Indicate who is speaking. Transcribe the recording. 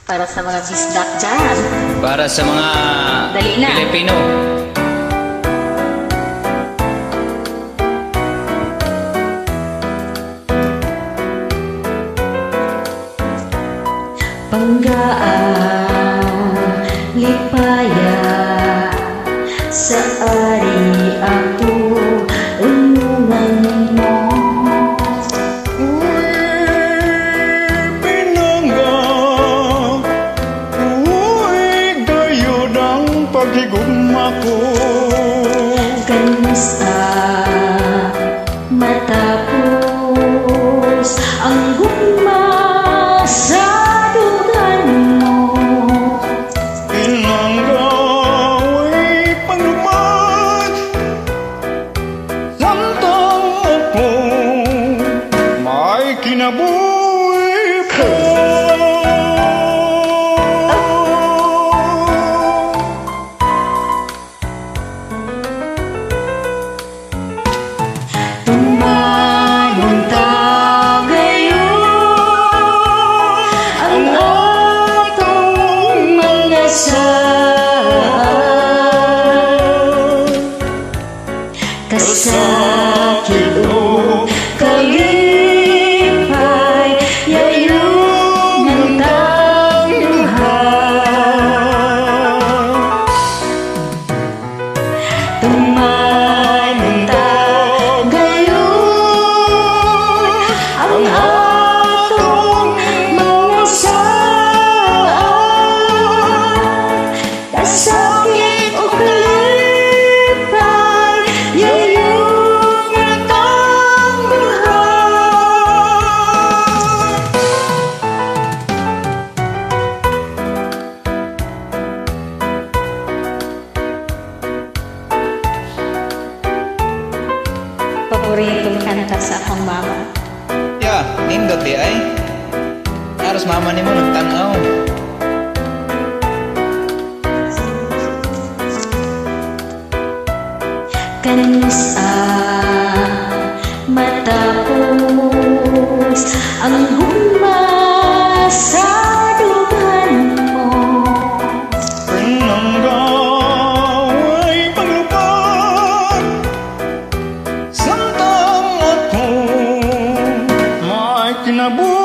Speaker 1: Para sa mga bisdak dyan.
Speaker 2: Para sa mga
Speaker 1: Dali na.
Speaker 2: Pilipino.
Speaker 1: Panggaan, lipaya, sa ari ako, unungan mo.
Speaker 3: Uy, pinangga, uy, gayod ang paghigugma ko.
Speaker 1: Kamusta matapos ang gugma sa dugan mo?
Speaker 3: Pinangga, uy, paglumat, samtang ako, may kinabuhi ko.
Speaker 1: Tumanong tagayon ang atong mga saan. Kasakit o kalipay, yayong ng tangduhan. Tumanong tagayon ang atong mga saan. Kasakit o kalipay, yayong ng tangduhan. Paboritong kanta sa akong mama.
Speaker 2: Ya, nindot di ay. Harus mama ni mo nagtanaw.
Speaker 1: Kamusta matapos ang gugma sa dugan mo?
Speaker 3: Pinangga, uy, paglupat, samtang ako, may kinabuhi